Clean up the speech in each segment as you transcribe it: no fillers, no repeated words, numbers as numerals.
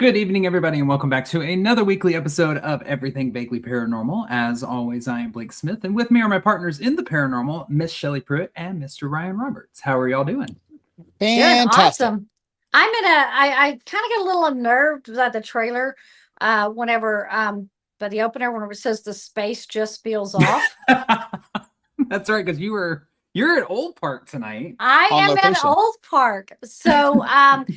Good evening, everybody, and welcome back to another weekly episode of Everything Vaguely Paranormal. As always, I am Blake Smith, and with me are my partners in the paranormal, Miss Shelley Pruitt and Mr. Ryan Roberts. How are y'all doing? Fantastic. Awesome. I kind of get a little unnerved by the trailer by the opener whenever it says the space just feels off. That's right, because you're at Old Park tonight. I am at Old Park. So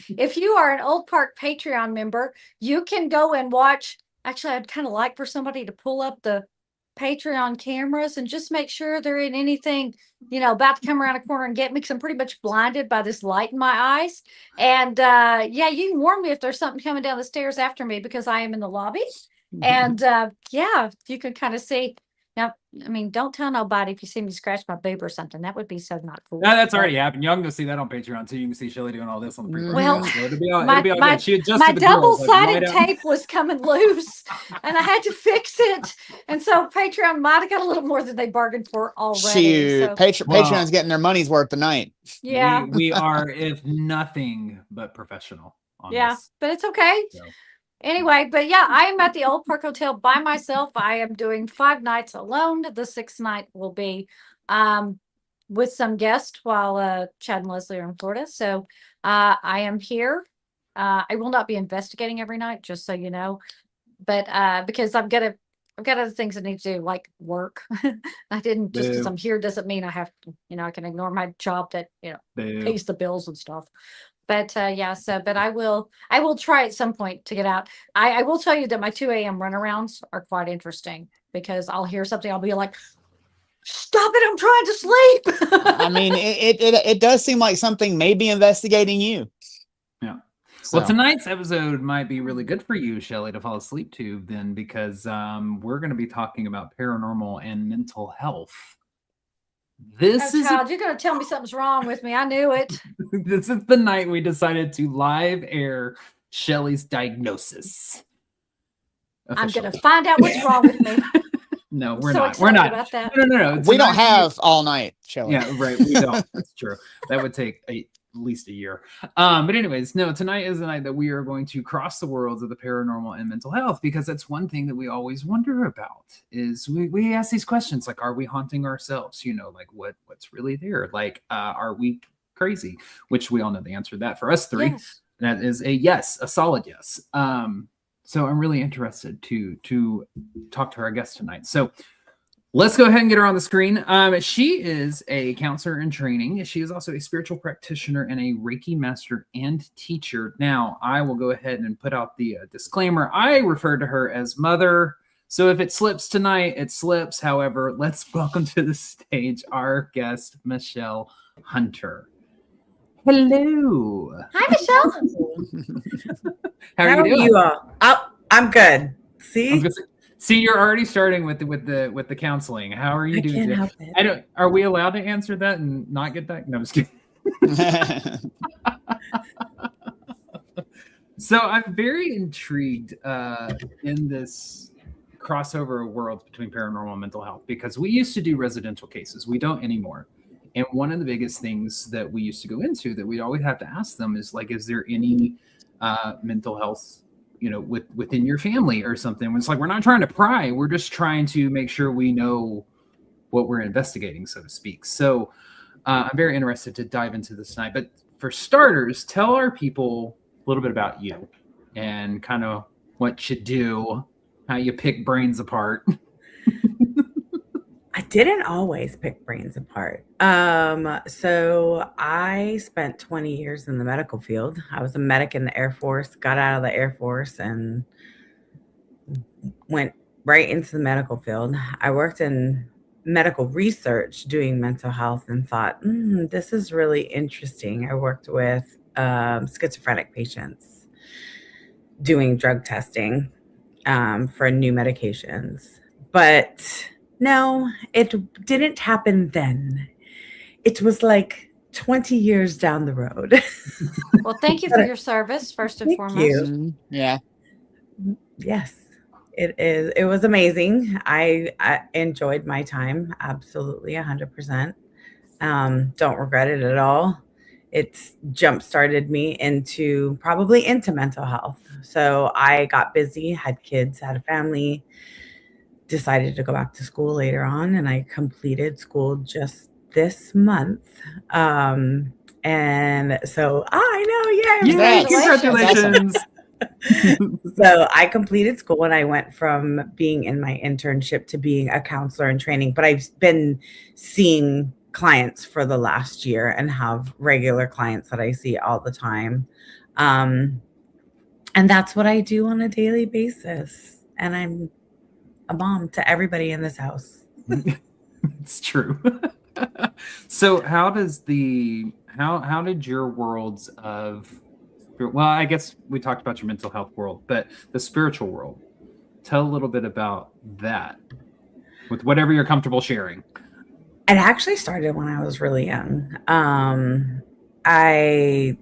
if you are an Old Park Patreon member, you can go and watch. Actually, I'd kind of like for somebody to pull up the Patreon cameras and just make sure there ain't anything, about to come around a corner and get me, because I'm pretty much blinded by this light in my eyes. And yeah, you can warn me if there's something coming down the stairs after me, because I am in the lobby. And yeah, you can kind of see. Now, I mean, don't tell nobody if you see me scratch my boob or something. That would be so not cool. No, that's already happened. Y'all can go see that on Patreon too. You can see Shelley doing all this on the pre-roll. Well, so it'll be all my good. She adjusted my the girls, double-sided tape was coming loose, and I had to fix it. And so Patreon might have got a little more than they bargained for already. So. Patreon's getting their money's worth tonight. Yeah, we are, if nothing but professional on this. But it's okay. So. Anyway, but yeah, I am at the Old Park Hotel by myself. I am doing 5 nights alone. The 6th night will be with some guests while Chad and Leslie are in Florida. So I am here. I will not be investigating every night, just so you know. But because I've got other things I need to do, like work. I didn't just because I'm here doesn't mean I have to, I can ignore my job that pays the bills and stuff. But but I will try at some point to get out. I will tell you that my 2 a.m. runarounds are quite interesting, because I'll hear something, I'll be like, stop it, I'm trying to sleep. I mean, it does seem like something may be investigating you. Yeah. So. Well, tonight's episode might be really good for you, Shelley, to fall asleep to then, because we're going to be talking about paranormal and mental health. You're going to tell me something's wrong with me. I knew it. This is the night we decided to live air Shelley's diagnosis. I'm going to find out what's wrong with me. No, we're not. We're not. About that. No. We don't have all night, Shelley. Yeah, right. We don't. That's true. That would take at least a year. But anyways, no, tonight is the night that we are going to cross the worlds of the paranormal and mental health, because that's one thing that we always wonder about is we ask these questions like, are we haunting ourselves? Like what's really there? Like, are we crazy? Which we all know the answer to that for us three. Yes. That is a yes, a solid yes. So I'm really interested to talk to our guest tonight. So let's go ahead and get her on the screen. She is a counselor in training. She is also a spiritual practitioner and a Reiki master and teacher. Now, I will go ahead and put out the disclaimer. I refer to her as Mother. So if it slips tonight, it slips. However, let's welcome to the stage our guest, Michele Hunter. Hello. Hi, Michele. How are you doing? I'm good. See, you're already starting with the counseling. How are you doing? Can't help it. Are we allowed to answer that and not get that? No, I'm just kidding. So I'm very intrigued in this crossover of worlds between paranormal and mental health, because we used to do residential cases. We don't anymore. And one of the biggest things that we used to go into that we always have to ask them is like, is there any mental health, within your family or something? It's like, we're not trying to pry. We're just trying to make sure we know what we're investigating, so to speak. So I'm very interested to dive into this tonight. But for starters, tell our people a little bit about you and kind of what you do, how you pick brains apart. I didn't always pick brains apart. So I spent 20 years in the medical field. I was a medic in the Air Force, got out of the Air Force and went right into the medical field. I worked in medical research doing mental health and thought, this is really interesting. I worked with schizophrenic patients doing drug testing for new medications. But no, it didn't happen then. It was like 20 years down the road. Well, thank you for your service, first and foremost. You. Yeah. Yes, it was amazing. I enjoyed my time. Absolutely. 100%. Don't regret it at all. it's jump started me into mental health. So I got busy, had kids, had a family, decided to go back to school later on, and I completed school just this month. And so I know, Yay, Congratulations. congratulations. So I completed school and I went from being in my internship to being a counselor in training, but I've been seeing clients for the last year and have regular clients that I see all the time. And that's what I do on a daily basis. And I'm a mom to everybody in this house. It's true. So how did your worlds of, well, I guess we talked about your mental health world, but the spiritual world, tell a little bit about that with whatever you're comfortable sharing. It actually started when I was really young. I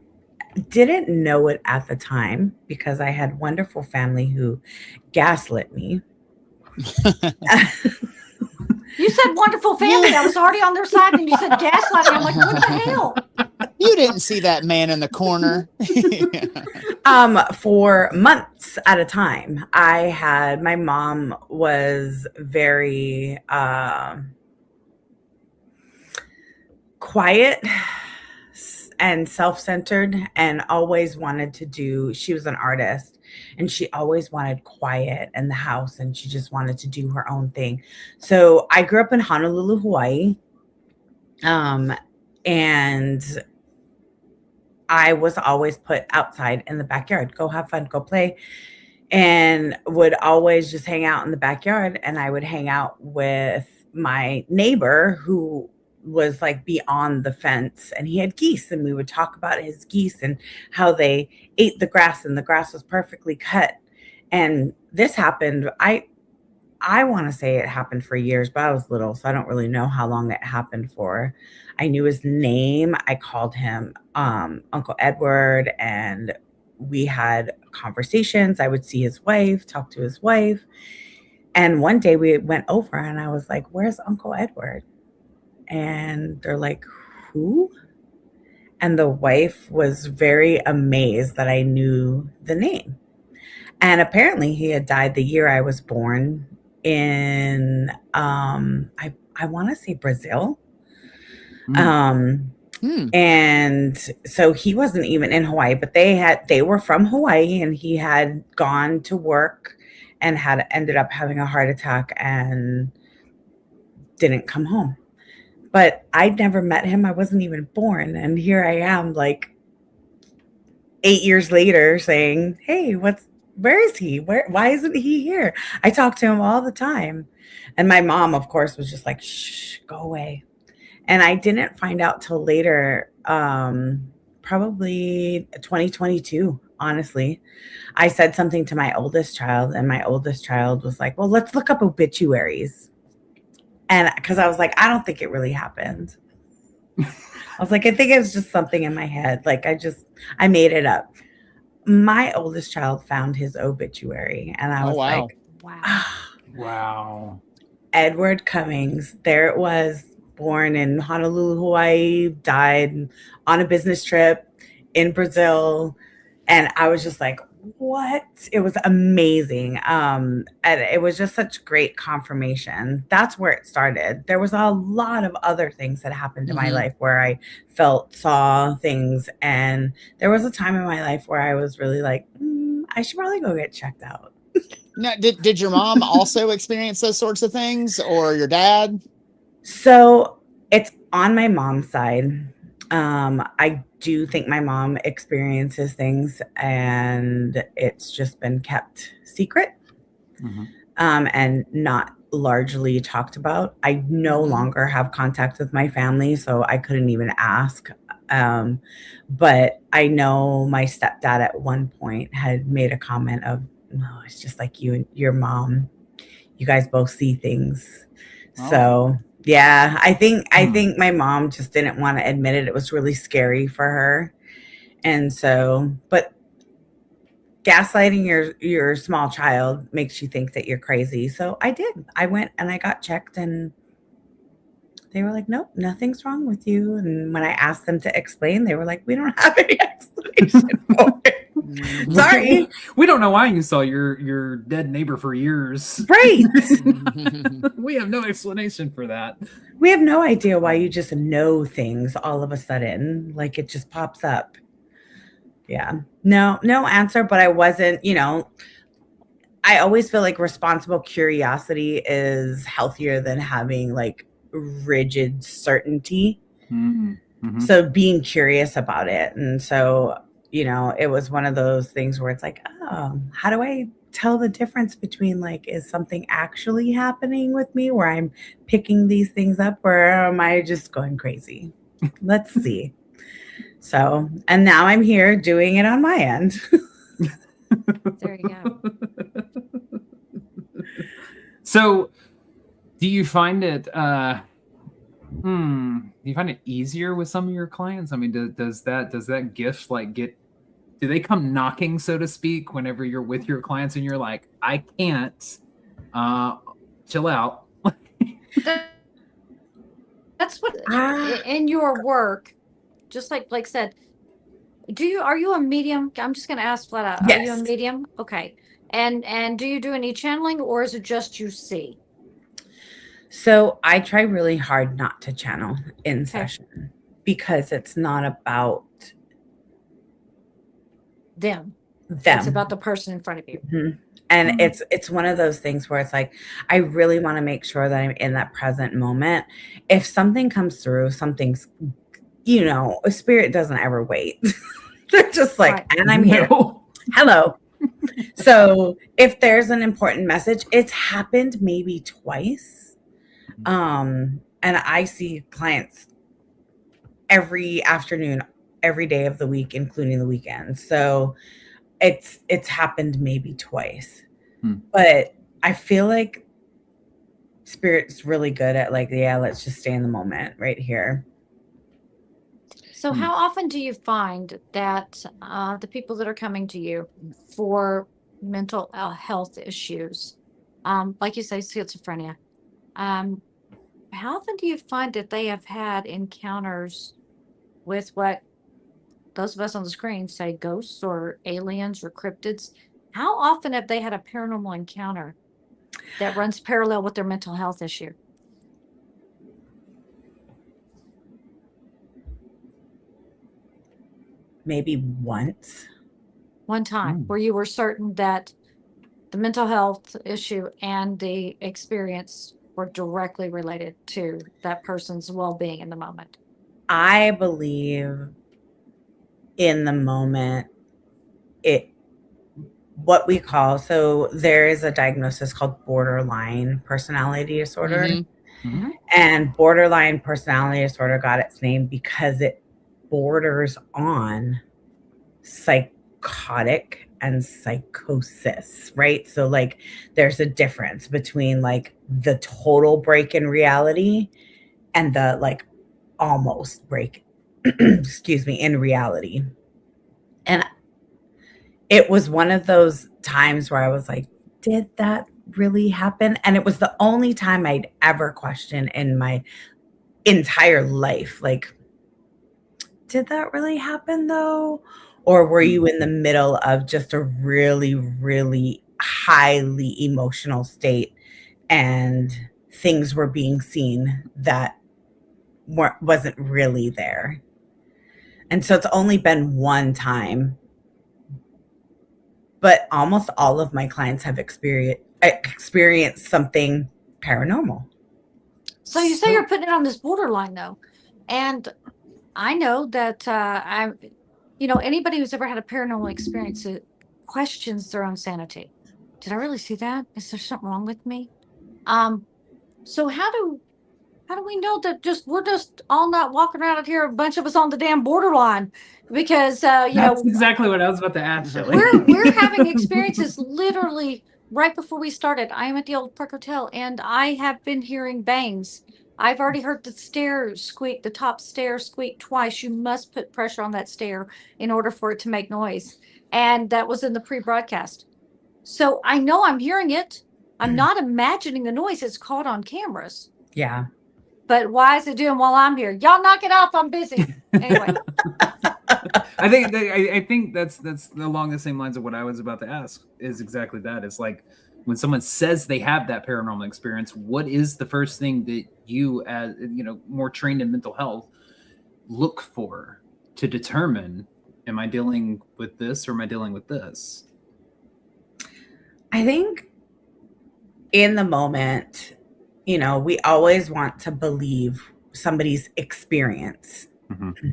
didn't know it at the time because I had wonderful family who gaslit me. You said wonderful family. I was already on their side, and you said gaslighting. I'm like, what the hell? You didn't see that man in the corner. For months at a time. My mom was very quiet and self-centered and always wanted to do, she was an artist and she always wanted quiet in the house and she just wanted to do her own thing. So I grew up in Honolulu, Hawaii. And I was always put outside in the backyard, go have fun, go play, and would always just hang out in the backyard. And I would hang out with my neighbor who was like beyond the fence, and he had geese, and we would talk about his geese and how they ate the grass and the grass was perfectly cut. And this happened, I want to say it happened for years, but I was little, so I don't really know how long it happened for. I knew his name. I called him Uncle Edward, and we had conversations. I would see his wife, talk to his wife. And one day we went over and I was like, "Where's Uncle Edward?" And they're like, "Who?" And the wife was very amazed that I knew the name. And apparently he had died the year I was born in, I want to say Brazil. And so he wasn't even in Hawaii, but they were from Hawaii, and he had gone to work and had ended up having a heart attack and didn't come home. But I'd never met him. I wasn't even born. And here I am like 8 years later saying, "Hey, where is he? Why isn't he here?" I talk to him all the time. And my mom, of course, was just like, "Shh, go away." And I didn't find out till later, probably 2022, honestly. I said something to my oldest child, and my oldest child was like, "Well, let's look up obituaries." And because I was like, I don't think it really happened. I was like, I think it was just something in my head. Like I made it up. My oldest child found his obituary, and I was like, wow. Wow. Edward Cummings, there it was, born in Honolulu, Hawaii, died on a business trip in Brazil. And I was just like, what? It was amazing. And it was just such great confirmation. That's where it started. There was a lot of other things that happened in my life where I saw things. And there was a time in my life where I was really like, I should probably go get checked out. Now, did your mom also experience those sorts of things, or your dad? So it's on my mom's side. I do think my mom experiences things, and it's just been kept secret, and not largely talked about. I no longer have contact with my family, so I couldn't even ask. But I know my stepdad at one point had made a comment of, "No, it's just like you and your mom. You guys both see things." Oh. So yeah, I think my mom just didn't want to admit it. It was really scary for her. And so, but gaslighting your small child makes you think that you're crazy. So I did. I went and I got checked, and they were like, nope, nothing's wrong with you. And when I asked them to explain, they were like, we don't have any explanation for it. Sorry. We don't know why you saw your dead neighbor for years. Right. We have no explanation for that. We have no idea why you just know things all of a sudden. Like it just pops up. Yeah. No answer, but I wasn't, I always feel like responsible curiosity is healthier than having like rigid certainty. Mm-hmm. So being curious about it. And so, it was one of those things where it's like, oh, how do I tell the difference between like, is something actually happening with me where I'm picking these things up, or am I just going crazy? Let's see. So, and now I'm here doing it on my end. There you go. So, do you find it? Do you find it easier with some of your clients? I mean, does that gift do they come knocking, so to speak, whenever you're with your clients and you're like, I can't, chill out? That's what in your work, just like Blake said. Are you a medium? I'm just going to ask flat out. Yes. Are you a medium? Okay. And do you do any channeling, or is it just you see? So I try really hard not to channel in session because it's not about them. It's about the person in front of you. Mm-hmm. And it's one of those things where it's like, I really want to make sure that I'm in that present moment. If something comes through, something's, a spirit doesn't ever wait. They're just like, right. And I'm here. Hello. So if there's an important message, it's happened maybe twice. And I see clients every afternoon, every day of the week, including the weekend. So it's happened maybe twice. But I feel like spirit's really good at like, yeah, let's just stay in the moment right here. So how often do you find that the people that are coming to you for mental health issues, like you say, schizophrenia, how often do you find that they have had encounters with what those of us on the screen say ghosts or aliens or cryptids? How often have they had a paranormal encounter that runs parallel with their mental health issue? Maybe once. One time where you were certain that the mental health issue and the experience were directly related to that person's well-being in the moment. I believe in the moment what we call, so there is a diagnosis called borderline personality disorder. Mm-hmm. And borderline personality disorder got its name because it borders on psychotic and psychosis, right? So like there's a difference between like the total break in reality and the like almost break in reality. And it was one of those times where I was like, did that really happen? And it was the only time I'd ever questioned in my entire life, like, did that really happen though? Or were you in the middle of just a really, really highly emotional state and things were being seen that wasn't really there? And so it's only been one time, but almost all of my clients have experienced something paranormal. So you say you're putting it on this borderline though. And I know that anybody who's ever had a paranormal experience questions their own sanity. Did I really see that? Is there something wrong with me? So how do we know that we're just all not walking around out here, a bunch of us on the damn borderline? Because that's exactly what I was about to ask. We're having experiences literally right before we started. I am at the Old Park Hotel and I have been hearing bangs. I've already heard the top stair squeak twice. You must put pressure on that stair in order for it to make noise. And that was in the pre-broadcast. So I know I'm hearing it. I'm not imagining the noise. It's caught on cameras. Yeah. But why is it doing while I'm here? Y'all knock it off. I'm busy. Anyway. I think that's along the same lines of what I was about to ask. Is exactly that. It's like when someone says they have that paranormal experience, what is the first thing that you, as more trained in mental health, look for to determine, am I dealing with this or am I dealing with this? I think in the moment, we always want to believe somebody's experience. Mm-hmm.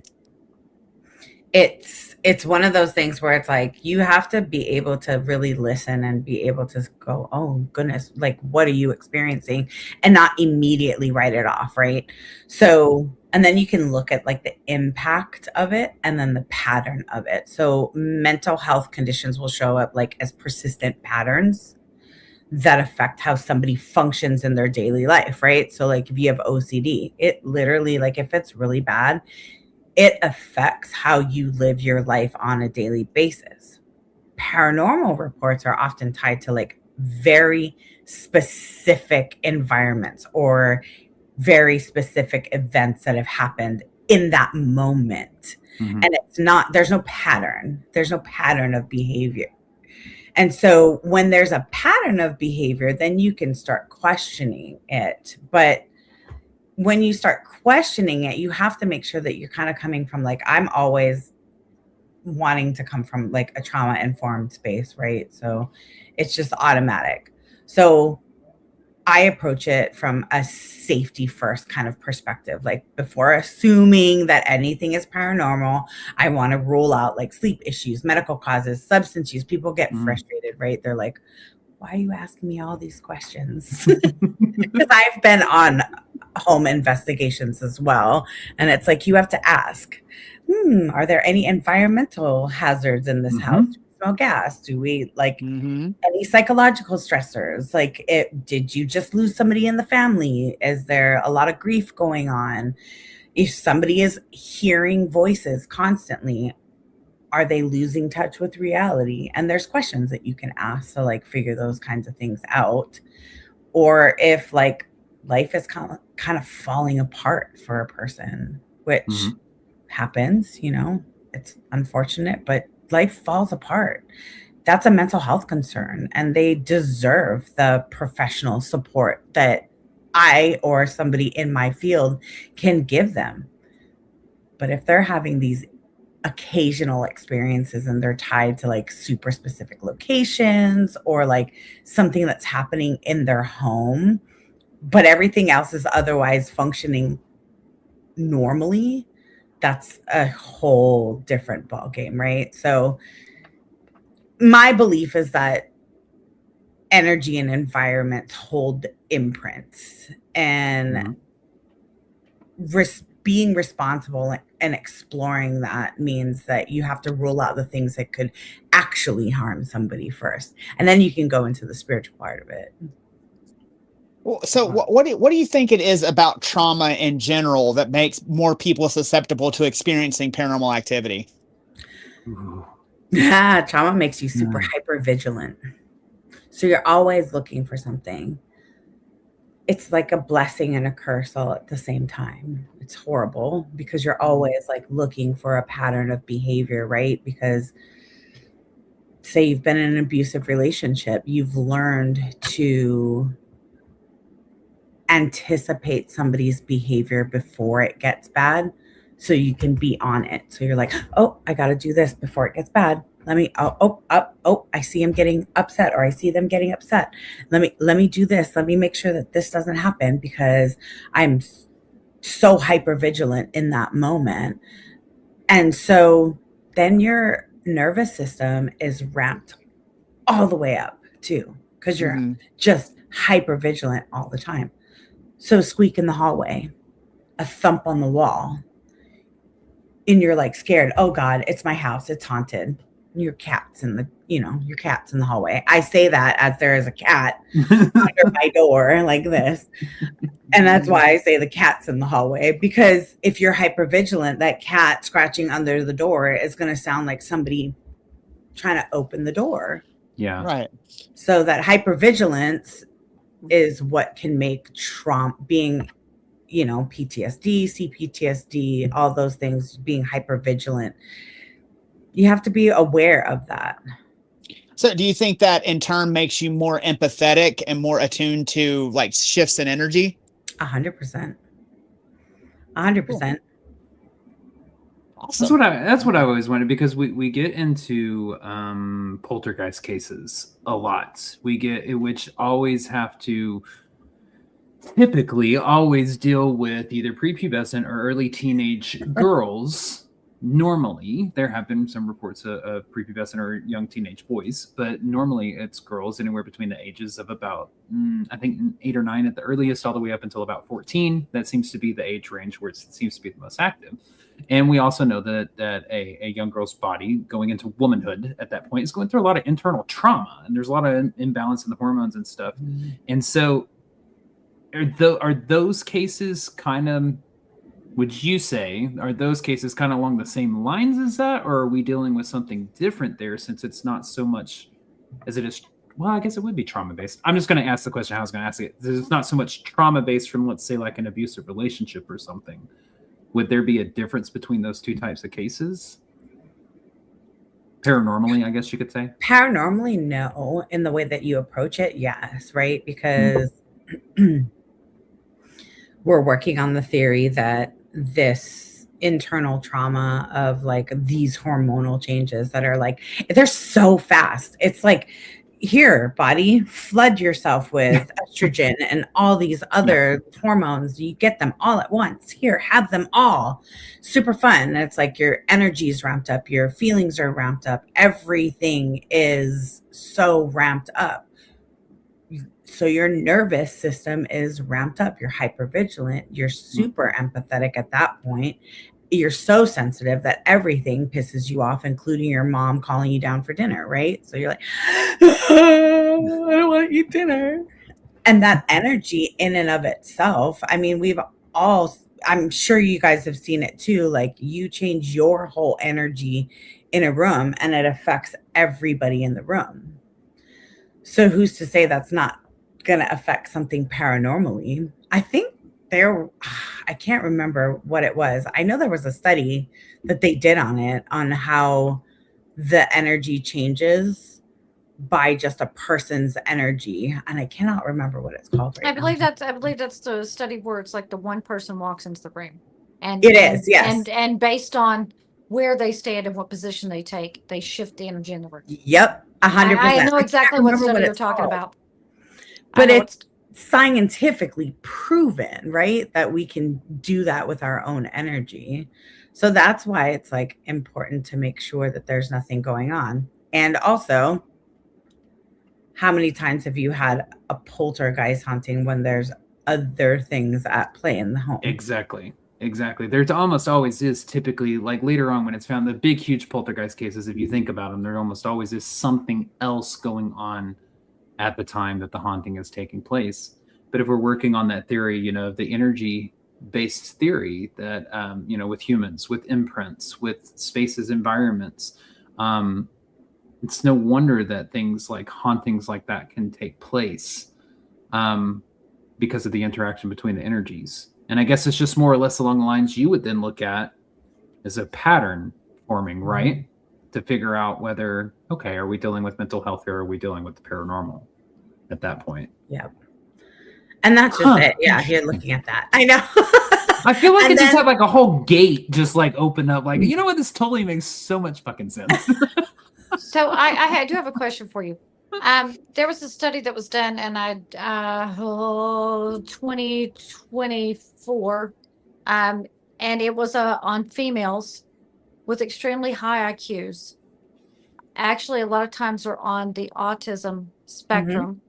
It's one of those things where it's like you have to be able to really listen and be able to go, oh goodness, like what are you experiencing, and not immediately write it off, right? So, and then you can look at like the impact of it and then the pattern of it. So mental health conditions will show up like as persistent patterns that affect how somebody functions in their daily life, right? So like if you have OCD, it literally, like if it's really bad, it affects how you live your life on a daily basis. Paranormal reports are often tied to like very specific environments or very specific events that have happened in that moment. Mm-hmm. And there's no pattern of behavior. And so when there's a pattern of behavior, then you can start questioning it. But when you start questioning it, you have to make sure that you're kind of coming from like, I'm always wanting to come from like a trauma informed space, right? So it's just automatic. So I approach it from a safety first kind of perspective. Like before assuming that anything is paranormal, I want to rule out like sleep issues, medical causes, substance use. People get frustrated, right? They're like, why are you asking me all these questions? Because I've been on home investigations as well. And it's like, you have to ask, are there any environmental hazards in this house? Do we smell gas? Do we like any psychological stressors? Like did you just lose somebody in the family? Is there a lot of grief going on? If somebody is hearing voices constantly, are they losing touch with reality? And there's questions that you can ask to like figure those kinds of things out. Or if like life is kind of falling apart for a person, which happens, it's unfortunate, but life falls apart. That's a mental health concern, and they deserve the professional support that I or somebody in my field can give them. But if they're having these occasional experiences and they're tied to like super specific locations or like something that's happening in their home, but everything else is otherwise functioning normally, that's a whole different ballgame, right? So my belief is that energy and environments hold imprints, and being responsible and exploring that means that you have to rule out the things that could actually harm somebody first, and then you can go into the spiritual part of it. So what do you think it is about trauma in general that makes more people susceptible to experiencing paranormal activity? Trauma makes you super hyper vigilant. So you're always looking for something. It's like a blessing and a curse all at the same time. It's horrible because you're always like looking for a pattern of behavior, right? Because say you've been in an abusive relationship, you've learned to anticipate somebody's behavior before it gets bad so you can be on it. So you're like, oh, I got to do this before it gets bad. Let me, I see him getting upset, or I see them getting upset. Let me do this. Let me make sure that this doesn't happen because I'm so hyper vigilant in that moment. And so then your nervous system is ramped all the way up too, because you're just hyper vigilant all the time. So squeak in the hallway, a thump on the wall, and you're like scared. Oh God, it's my house. It's haunted. Your cat's in the hallway. I say that as there is a cat under my door like this. And that's why I say the cat's in the hallway, because if you're hypervigilant, that cat scratching under the door is going to sound like somebody trying to open the door. Yeah. Right. So that hypervigilance is what can make trauma, being, PTSD, CPTSD, all those things, being hypervigilant. You have to be aware of that. So do you think that in turn makes you more empathetic and more attuned to like shifts in energy? 100%. 100%. Awesome. That's what I always wanted, because we get into poltergeist cases a lot. Which always have to typically always deal with either prepubescent or early teenage girls. Normally, there have been some reports of prepubescent or young teenage boys, but normally it's girls anywhere between the ages of about, I think, 8 or 9 at the earliest, all the way up until about 14. That seems to be the age range where it seems to be the most active. And we also know that a young girl's body going into womanhood at that point is going through a lot of internal trauma, and there's a lot of imbalance in the hormones and stuff. And so are those cases kind of, would you say, are those cases kind of along the same lines as that, or are we dealing with something different there, since it's not so much as it is? Well, I guess it would be trauma based. I'm just going to ask the question how I was going to ask it. It's not so much trauma based from, let's say, like an abusive relationship or something. Would there be a difference between those two types of cases? Paranormally, I guess you could say. Paranormally, no. In the way that you approach it, yes, right? Because we're working on the theory that this internal trauma of like these hormonal changes that are like, they're so fast. It's like, here, body, flood yourself with estrogen and all these other hormones. You get them all at once. Here, have them all. Super fun. And it's like your energy is ramped up. Your feelings are ramped up. Everything is so ramped up. So your nervous system is ramped up. You're hypervigilant. You're super empathetic at that point. You're so sensitive that everything pisses you off, including your mom calling you down for dinner, right? So you're like, oh, I don't want to eat dinner. And that energy in and of itself, I mean, I'm sure you guys have seen it too. Like, you change your whole energy in a room and it affects everybody in the room. So who's to say that's not going to affect something paranormally? I think I can't remember what it was. I know there was a study that they did on it, on how the energy changes by just a person's energy, and I cannot remember what it's called right I believe now. that's the study where it's like the one person walks into the room, and It is, yes. and based on where they stand and what position they take, they shift the energy in the room. Yep, 100%. I know exactly what study you're it's talking called. about. But it's scientifically proven, right, that we can do that with our own energy. So that's why it's like important to make sure that there's nothing going on. And also, how many times have you had a poltergeist haunting when there's other things at play in the home? Exactly. There's almost always is, typically, like later on when it's found, the big, huge poltergeist cases, if you think about them, there almost always is something else going on at the time that the haunting is taking place. But if we're working on that theory, the energy-based theory that, with humans, with imprints, with spaces, environments, it's no wonder that things like hauntings like that can take place, because of the interaction between the energies. And I guess it's just more or less along the lines you would then look at as a pattern forming, right? To figure out whether, okay, are we dealing with mental health here, or are we dealing with the paranormal at that point? Yep. And that's just it. Yeah, you're looking at that. I know. I feel like it just had like a whole gate just like open up. Like, you know what? This totally makes so much fucking sense. So I do have a question for you. There was a study that was done, and 2024, and it was on females with extremely high IQs. Actually, a lot of times are on the autism spectrum,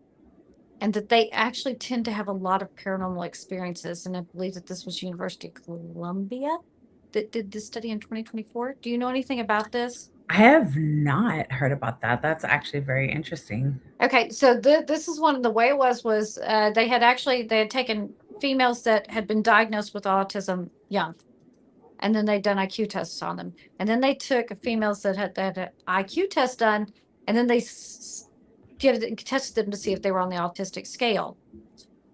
and that they actually tend to have a lot of paranormal experiences. And I believe that this was University of Columbia that did this study in 2024. Do you know anything about this? I have not heard about that. That's actually very interesting. Okay, so this is one of the way it was they had taken females that had been diagnosed with autism young, and then they'd done IQ tests on them, and then they took females that had an IQ test done, and then they tested them to see if they were on the autistic scale.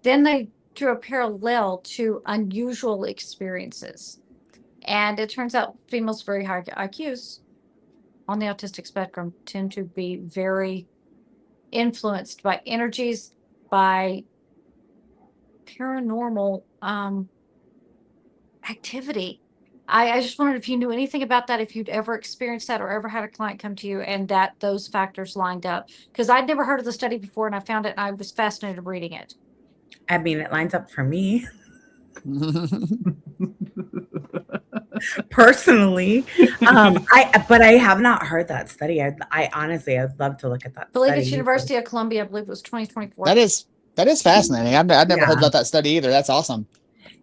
Then they drew a parallel to unusual experiences. And it turns out females with very high IQs on the autistic spectrum tend to be very influenced by energies, by paranormal activity. I just wondered if you knew anything about that, if you'd ever experienced that or ever had a client come to you and that those factors lined up. Because I'd never heard of the study before and I found it and I was fascinated reading it. I mean, it lines up for me personally. But I have not heard that study. I honestly, I'd love to look at that. I believe study. it's University of Columbia. I believe it was 2024. That is fascinating. I've never heard about that study either. That's awesome.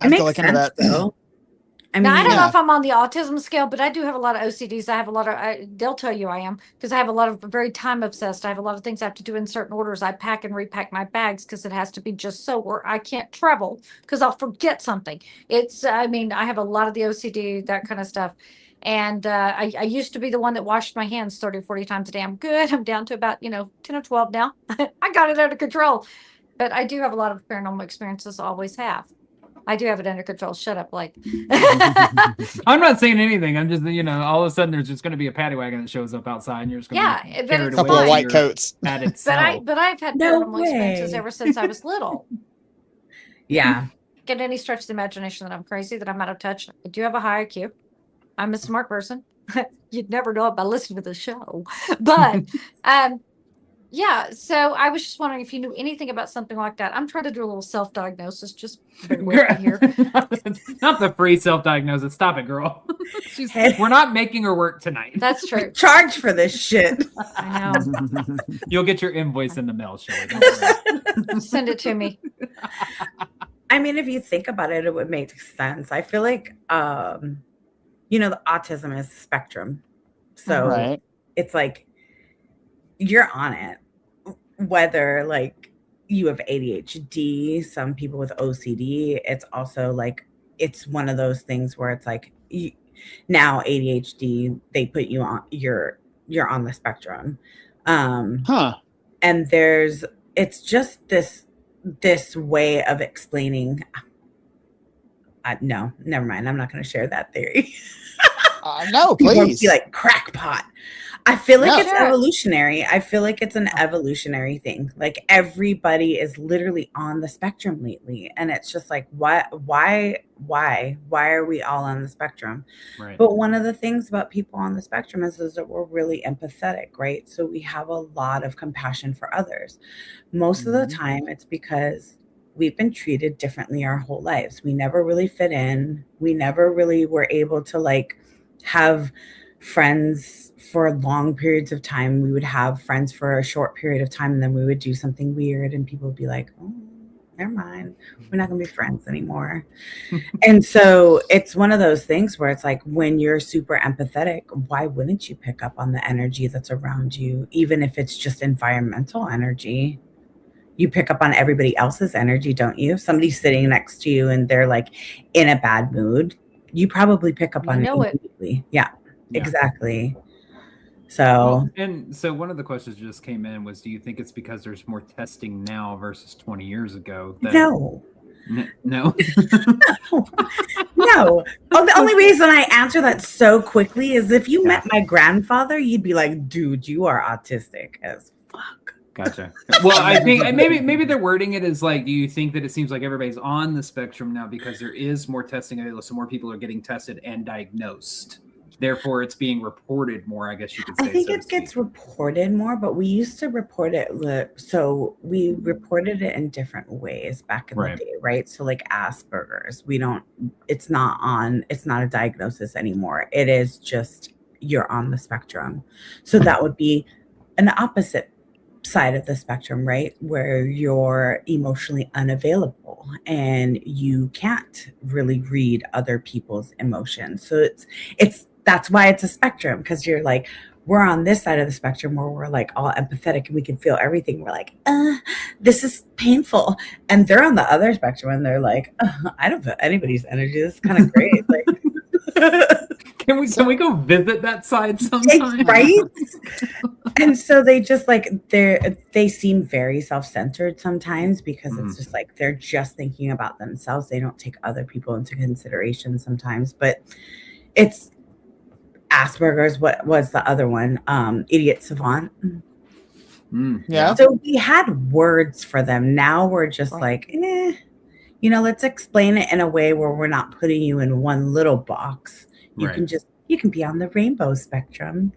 I have to look into that. Though. I mean, now, I don't know if I'm on the autism scale, but I do have a lot of OCDs. I have a lot of, they'll tell you I am, because I have a lot of very time obsessed. I have a lot of things I have to do in certain orders. I pack and repack my bags because it has to be just so, or I can't travel because I'll forget something. I have a lot of the OCD, that kind of stuff. And I used to be the one that washed my hands 30 or 40 times a day. I'm good. I'm down to about, 10 or 12 now. I got it under control. But I do have a lot of paranormal experiences, always have. I do have it under control. Shut up, Blake. I'm not saying anything. I'm just, all of a sudden there's just going to be a paddy wagon that shows up outside, and you're just going to be carried a couple away of white coats. At itself. But I've had paranormal experiences ever since I was little. Yeah. Get any stretch of the imagination that I'm crazy, that I'm out of touch. I do have a high IQ. I'm a smart person. You'd never know it by listening to the show. But yeah, so I was just wondering if you knew anything about something like that. I'm trying to do a little self-diagnosis, just bear with me here. Not the free self-diagnosis. Stop it, girl. We're not making her work tonight. That's true. Charge for this shit. I know. You'll get your invoice in the mail, Shelley. Send it to me. I mean, if you think about it, it would make sense. I feel like, the autism is a spectrum. So it's like, you're on it, whether like you have ADHD, some people with OCD, it's also like, it's one of those things where it's like, now ADHD, they put you on, you're on the spectrum. And it's just this way of explaining. No, never mind. I'm not going to share that theory. No, please. Be like crackpot. I feel like it's evolutionary. I feel like it's an evolutionary thing. Like everybody is literally on the spectrum lately. And it's just like, why are we all on the spectrum? Right. But one of the things about people on the spectrum is that we're really empathetic, right? So we have a lot of compassion for others. Most of the time it's because we've been treated differently our whole lives. We never really fit in. We never really were able to like have friends for long periods of time. We would have friends for a short period of time, and then we would do something weird and people would be like, oh, never mind, we're not gonna be friends anymore. And so it's one of those things where it's like, when you're super empathetic, why wouldn't you pick up on the energy that's around you? Even if it's just environmental energy, you pick up on everybody else's energy, don't you? If somebody's sitting next to you and they're like in a bad mood, you probably pick up on it immediately. Yeah, exactly. So, and so one of the questions just came in was, do you think it's because there's more testing now versus 20 years ago? No. No. No. Oh, the only reason I answer that so quickly is if you met my grandfather, you'd be like, dude, you are autistic as fuck. Gotcha. Well, I think maybe they're wording it as like, do you think that it seems like everybody's on the spectrum now because there is more testing available, so more people are getting tested and diagnosed? Therefore, it's being reported more, I guess you could say. I think it gets reported more, but we used to report it. So we reported it in different ways back in the day, right? So like Asperger's, it's not a diagnosis anymore. It is just, you're on the spectrum. So that would be an opposite side of the spectrum, right? Where you're emotionally unavailable and you can't really read other people's emotions. So that's why it's a spectrum, because you're like, we're on this side of the spectrum where we're like all empathetic and we can feel everything. We're like, this is painful. And they're on the other spectrum and they're like, I don't feel anybody's energy. This is kind of great. Like, Can we go visit that side sometime? Right? And so they just like they seem very self-centered sometimes because it's just like they're just thinking about themselves. They don't take other people into consideration sometimes. But it's Asperger's. What was the other one? Idiot savant. Yeah. So we had words for them. Now we're just like, let's explain it in a way where we're not putting you in one little box. You can be on the rainbow spectrum.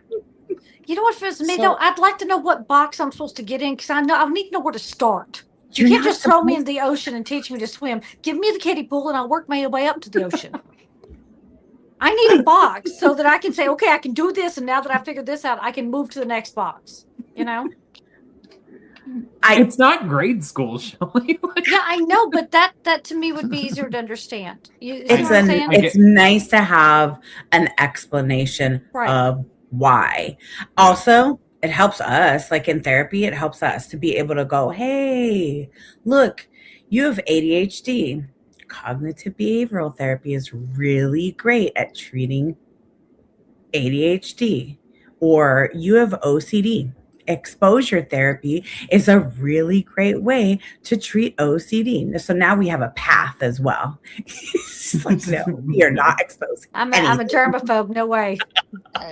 You know what, for me though, I'd like to know what box I'm supposed to get in because I need to know where to start. You can't just throw me in the ocean and teach me to swim. Give me the kiddie pool and I'll work my way up to the ocean. I need a box so that I can say, okay, I can do this, and now that I figured this out, I can move to the next box. It's not grade school, Shelley. Yeah, I know, but that to me would be easier to understand. It's nice to have an explanation of why. Also, it helps us, like in therapy, it helps us to be able to go, hey, look, you have ADHD. Cognitive behavioral therapy is really great at treating ADHD. Or you have OCD. Exposure therapy is a really great way to treat OCD. So now we have a path as well. It's like, no, we are not exposed. I'm a germaphobe. No way.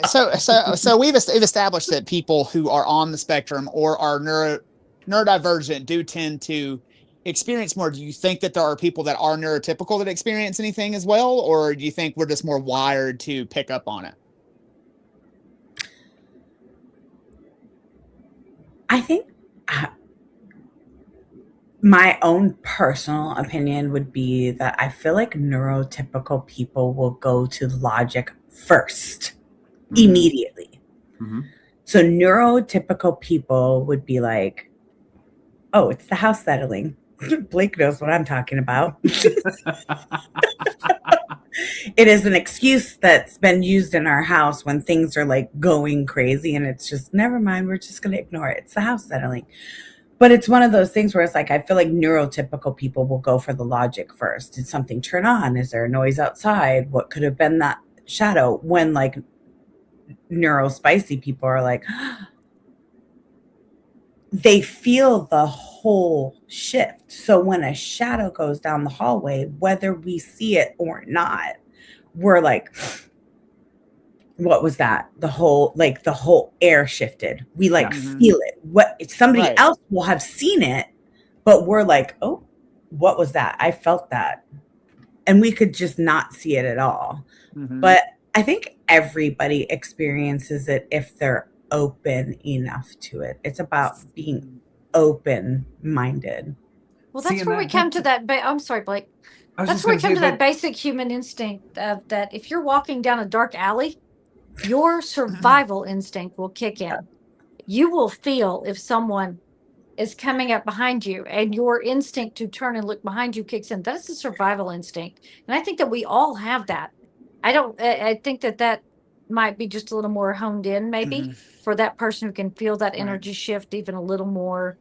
So we've established that people who are on the spectrum or are neurodivergent do tend to experience more. Do you think that there are people that are neurotypical that experience anything as well, or do you think we're just more wired to pick up on it? I think my own personal opinion would be that I feel like neurotypical people will go to logic first, immediately. So neurotypical people would be like, oh, it's the house settling. Blake knows what I'm talking about. It is an excuse that's been used in our house when things are like going crazy, and it's just, never mind, we're just going to ignore it. It's the house settling. But it's one of those things where it's like, I feel like neurotypical people will go for the logic first. Did something turn on? Is there a noise outside? What could have been that shadow? When like neurospicy people are like, they feel the whole shift. So when a shadow goes down the hallway, whether we see it or not, we're like, what was that? The whole air shifted. We like feel it. Somebody else will have seen it, but we're like, oh, what was that? I felt that. And we could just not see it at all. But I think everybody experiences it if they're open enough to it. It's about being open-minded. Well, that's where we come to that. I'm sorry, Blake. That's where we come to that basic human instinct of that if you're walking down a dark alley, your survival instinct will kick in. You will feel if someone is coming up behind you, and your instinct to turn and look behind you kicks in. That is a survival instinct. And I think that we all have that. I think that might be just a little more honed in, maybe, for that person who can feel that energy shift even a little more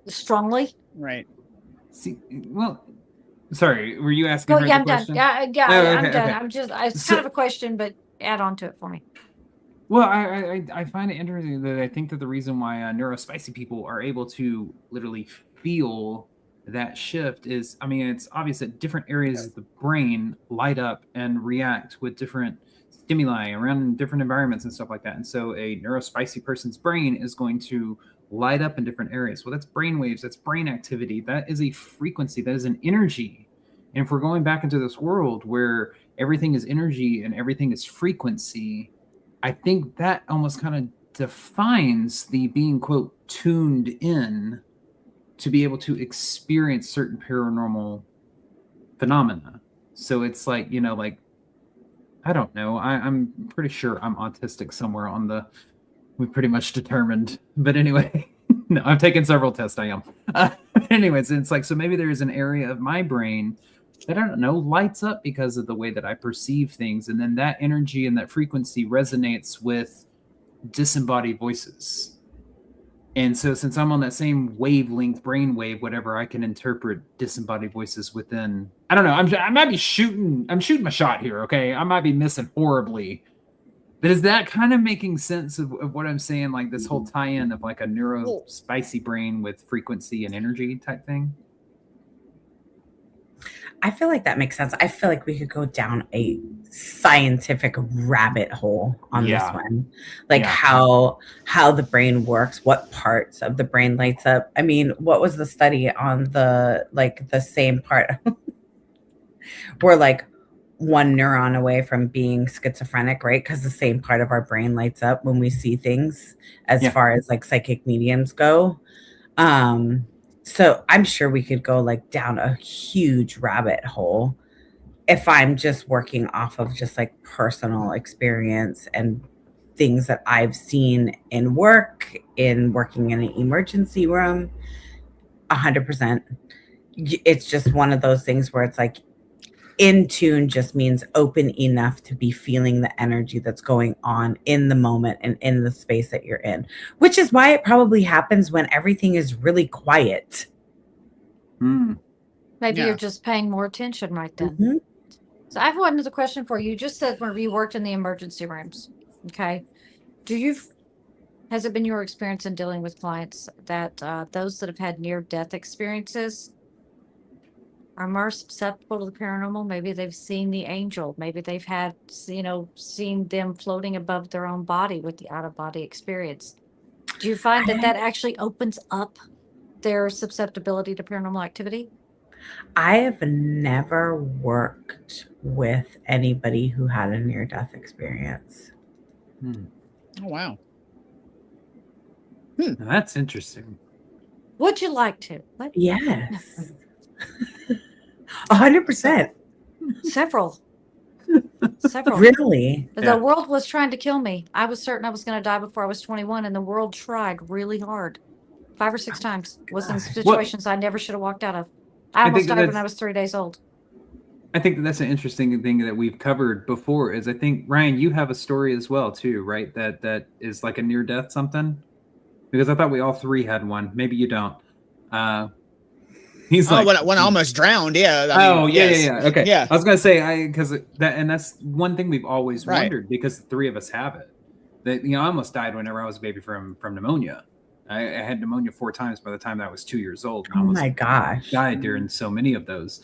strongly. Right. See, well, sorry, were you asking her I'm the question? done. Yeah, I'm done. Okay. It's kind of a question, but add on to it for me. Well, I find it interesting that I think that the reason why neurospicy people are able to literally feel that shift is, I mean, it's obvious that different areas of the brain light up and react with different stimuli around different environments and stuff like that. And so a neurospicy person's brain is going to light up in different areas. Well, that's brain waves, that's brain activity. That is a frequency, that is an energy. And if we're going back into this world where everything is energy and everything is frequency, I think that almost kind of defines the being, quote, tuned in to be able to experience certain paranormal phenomena. So it's like, like, I don't know. I'm pretty sure I'm autistic somewhere we've pretty much determined. But anyway, no, I've taken several tests. I am. Anyways, it's like, so maybe there's an area of my brain that, I don't know, lights up because of the way that I perceive things. And then that energy and that frequency resonates with disembodied voices. And so since I'm on that same wavelength, brainwave, whatever, I can interpret disembodied voices within. I don't know. I might be shooting my shot here. Okay. I might be missing horribly. But is that kind of making sense of what I'm saying? Like this whole tie-in of like a neuro spicy brain with frequency and energy type thing? I feel like that makes sense. I feel like we could go down a scientific rabbit hole on this one. Like how the brain works, what parts of the brain lights up. I mean, what was the study on the same part? We're like one neuron away from being schizophrenic, right? Because the same part of our brain lights up when we see things as far as like psychic mediums go. So I'm sure we could go like down a huge rabbit hole if I'm just working off of just like personal experience and things that I've seen in working in an emergency room. 100%. It's just one of those things where it's like in tune just means open enough to be feeling the energy that's going on in the moment and in the space that you're in, which is why it probably happens when everything is really quiet. Maybe you're just paying more attention right then. Mm-hmm. So I have one other question for you. You just said when you worked in the emergency rooms, okay? Has it been your experience in dealing with clients that those that have had near-death experiences are more susceptible to the paranormal? Maybe they've seen the angel. Maybe they've had, seen them floating above their own body with the out-of-body experience. Do you find that actually opens up their susceptibility to paranormal activity? I have never worked with anybody who had a near-death experience. Oh, wow. Now that's interesting. Would you like to? What? Yes. 100%. Several. Really? The world was trying to kill me. I was certain I was going to die before I was 21, and the world tried really hard. 5 or 6 times. Was in situations I never should have walked out of. I almost died when I was 3 days old. I think that's an interesting thing that we've covered before. Is I think Ryan, you have a story as well too, right? That is like a near death something. Because I thought we all three had one. Maybe you don't. He's like, when I almost drowned. Yeah. Yeah. Okay. Yeah. I was gonna say that's one thing we've always wondered because the 3 of us have it. That I almost died whenever I was a baby from pneumonia. I had pneumonia 4 times by the time I was 2 years old. Oh my gosh! Died during so many of those.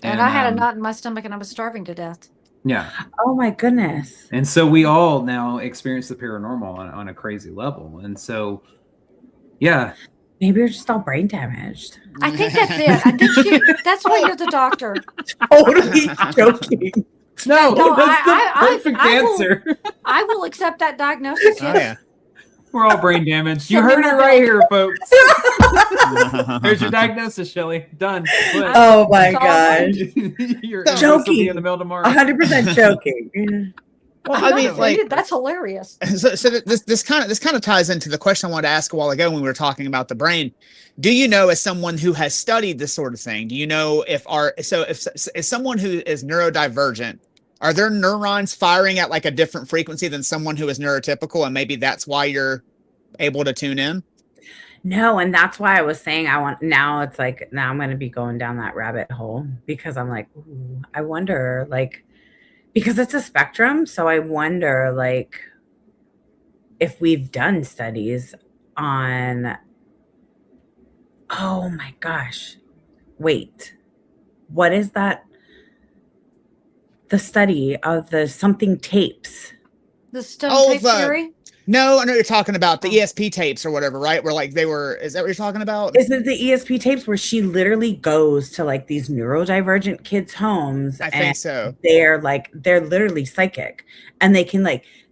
And I had a knot in my stomach, and I was starving to death. Yeah. Oh my goodness! And so we all now experience the paranormal on a crazy level, and so. Yeah. Maybe you're just all brain damaged. I think that's it. I think that's why you're the doctor. Totally joking. No, that's the perfect answer. I will accept that diagnosis. Oh, yeah. We're all brain damaged. You heard it right here, folks. There's your diagnosis, Shelly. Done. Oh my gosh. You're joking. In the mail tomorrow. 100% joking. Well, I mean, like that's hilarious. So this kind of ties into the question I wanted to ask a while ago when we were talking about the brain. Do you know, as someone who has studied this sort of thing, do you know if someone who is neurodivergent, are their neurons firing at like a different frequency than someone who is neurotypical, and maybe that's why you're able to tune in? No, and that's why I was saying now I'm going to be going down that rabbit hole because I'm like, ooh, I wonder because it's a spectrum. So I wonder if we've done studies on, oh my gosh, wait, what is that? The study of the something tapes. The stone tape theory? No, I know you're talking about the ESP tapes or whatever, right? Where like is that what you're talking about? Is it the ESP tapes where she literally goes to like these neurodivergent kids' homes? I think so. They're literally psychic, and they can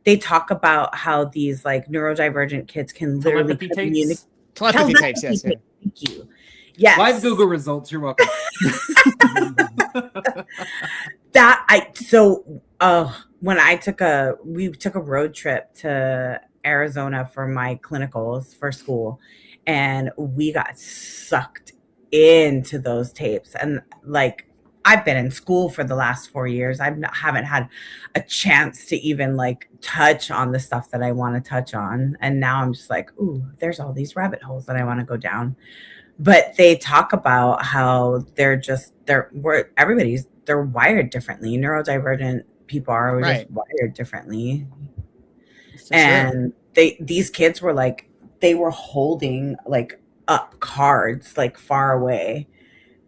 they talk about how these like neurodivergent kids can literally communicate. Telepathy tapes, yes. Thank you. Yes. Live Google results. You're welcome. When we took a road trip to Arizona for my clinicals for school, and we got sucked into those tapes, and I've been in school for the last 4 years. Haven't had a chance to even like touch on the stuff that I want to touch on. And now I'm just like, ooh, there's all these rabbit holes that I want to go down. But they talk about how they're wired differently. Neurodivergent people are just wired differently. For And these kids were like, they were holding like up cards like far away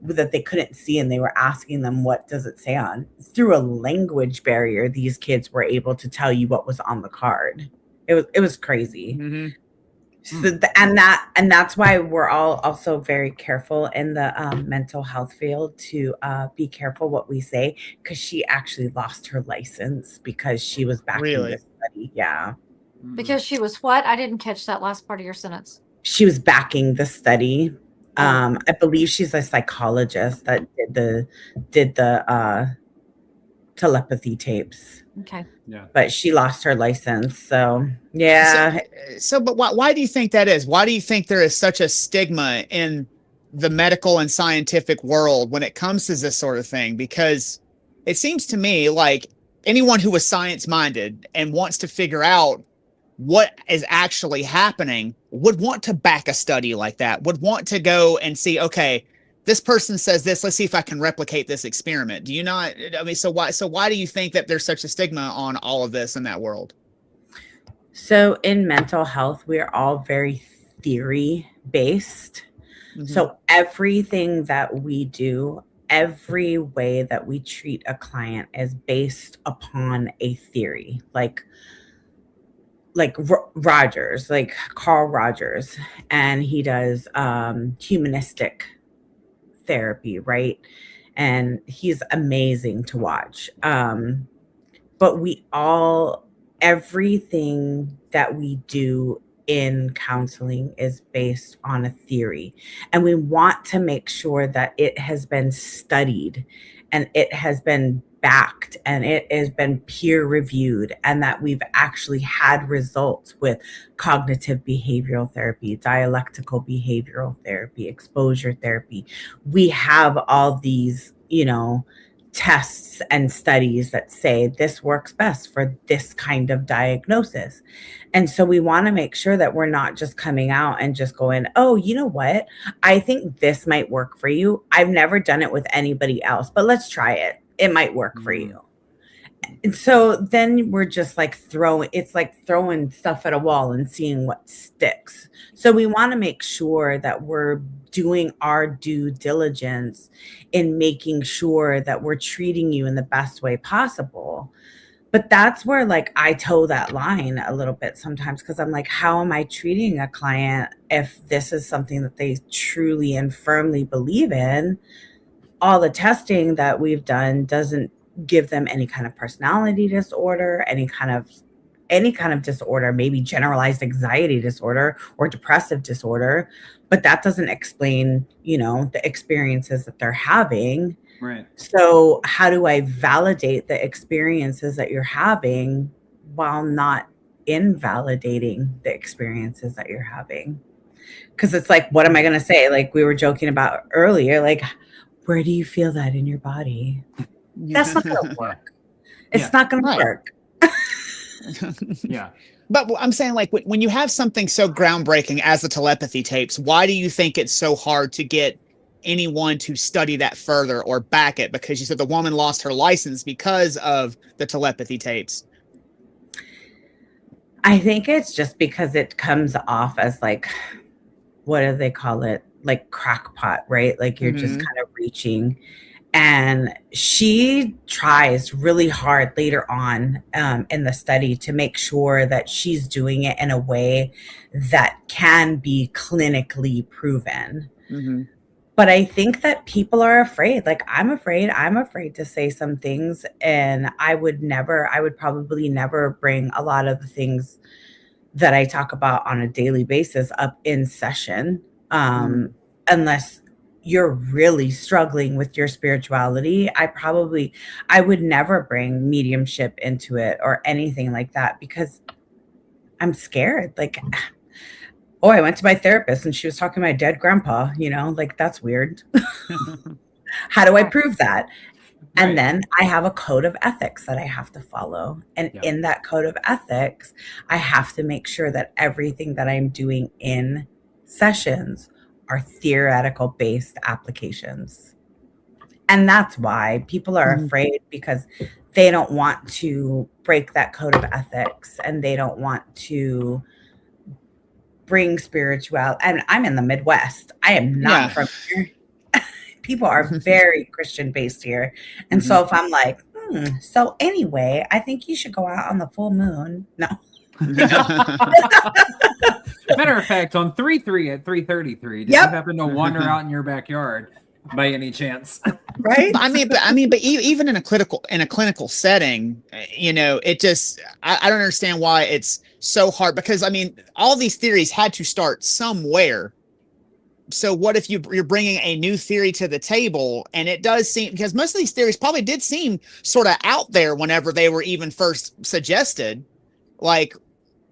that they couldn't see, and they were asking them, what does it say on? Through a language barrier, these kids were able to tell you what was on the card. It was crazy. Mm-hmm. So that's why we're all also very careful in the mental health field to be careful what we say, because she actually lost her license because she was backing this study. Yeah. Because she was what? I didn't catch that last part of your sentence. She was backing the study. I believe she's a psychologist that did the telepathy tapes. Okay. Yeah. But she lost her license. So yeah. But why do you think that is? Why do you think there is such a stigma in the medical and scientific world when it comes to this sort of thing? Because it seems to me like anyone who is science minded and wants to figure out what is actually happening would want to back a study like that, would want to go and see, okay, this person says this, let's see if I can replicate this experiment. Do you not? I mean, so why do you think that there's such a stigma on all of this in that world? So in mental health, we're all very theory based. Mm-hmm. So everything that we do, every way that we treat a client is based upon a theory. Like Rogers, like Carl Rogers, and he does humanistic therapy, right? And he's amazing to watch. But everything that we do in counseling is based on a theory, and we want to make sure that it has been studied and it has been backed and it has been peer reviewed, and that we've actually had results with cognitive behavioral therapy, dialectical behavioral therapy, exposure therapy. We have all these, tests and studies that say this works best for this kind of diagnosis. And so we want to make sure that we're not just coming out and just going, oh, you know what? I think this might work for you. I've never done it with anybody else, but let's try it. It might work for you. And so then we're just like throwing stuff at a wall and seeing what sticks. So we want to make sure that we're doing our due diligence in making sure that we're treating you in the best way possible. But that's where like I toe that line a little bit sometimes, because I'm like, how am I treating a client if this is something that they truly and firmly believe in? All the testing that we've done doesn't give them any kind of personality disorder, any kind of disorder, maybe generalized anxiety disorder or depressive disorder, but that doesn't explain, the experiences that they're having. Right. So how do I validate the experiences that you're having while not invalidating the experiences that you're having? Because it's like, what am I going to say? Like we were joking about earlier, like, where do you feel that in your body? That's not going to work. It's not going to work. Yeah. But I'm saying, like, when you have something so groundbreaking as the telepathy tapes, why do you think it's so hard to get anyone to study that further or back it? Because you said the woman lost her license because of the telepathy tapes. I think it's just because it comes off as like, what do they call it? Like crackpot, right? Like you're just kind of reaching. And she tries really hard later on in the study to make sure that she's doing it in a way that can be clinically proven. Mm-hmm. But I think that people are afraid. Like I'm afraid to say some things, and I would probably never bring a lot of the things that I talk about on a daily basis up in session, unless you're really struggling with your spirituality. I would never bring mediumship into it or anything like that, because I'm scared. Like, oh, I went to my therapist and she was talking to my dead grandpa, like that's weird. How do I Right. prove that? And Right. then I have a code of ethics that I have to follow. And Yeah. in that code of ethics, I have to make sure that everything that I'm doing in sessions are theoretical based applications. And that's why people are afraid, because they don't want to break that code of ethics and they don't want to bring spirituality. And I'm in the Midwest. I am not from here. People are very Christian based here. And so if I'm like, so anyway, I think you should go out on the full moon. No. Matter of fact, on 3/3 at 3:33, did you happen to wander out in your backyard by any chance? Right. But even in a clinical setting, it just, I don't understand why it's so hard, because all these theories had to start somewhere. So what if you're bringing a new theory to the table, and it does seem, because most of these theories probably did seem sort of out there whenever they were even first suggested. Like,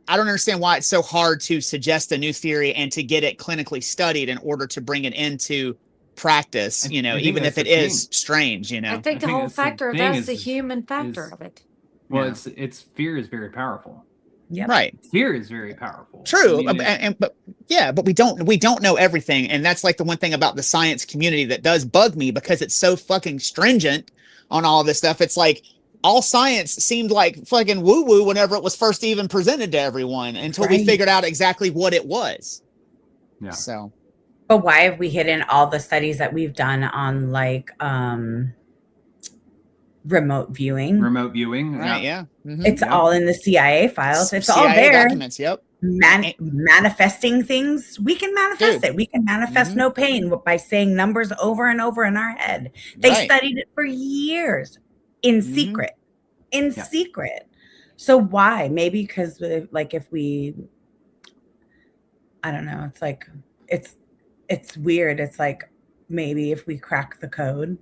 I don't understand why it's so hard to suggest a new theory and to get it clinically studied in order to bring it into practice, I think even that's if it the is thing. strange, I think the think whole that's the factor of thing that's the is- human factor is- of it. Well, Yeah. it's fear is very powerful. Yep. Right. Fear is very powerful. True. I mean, But we don't know everything. And that's like the one thing about the science community that does bug me, because it's so fucking stringent on all this stuff. It's like all science seemed like fucking woo-woo whenever it was first even presented to everyone, until we Right. figured out exactly what it was. Yeah. So But why have we hidden all the studies that we've done on like remote viewing? remote viewing. right, yeah. Mhm. It's all in the CIA files. It's all CIA there. documents, yep. Manifesting things. We can manifest Dude. it. We can manifest Mhm. no pain by saying numbers over and over in our head. They Right. studied it for years in Mhm. secret. In Yeah. secret. So why? Maybe because if we, I don't know. It's like it's weird. It's like maybe if we crack the code,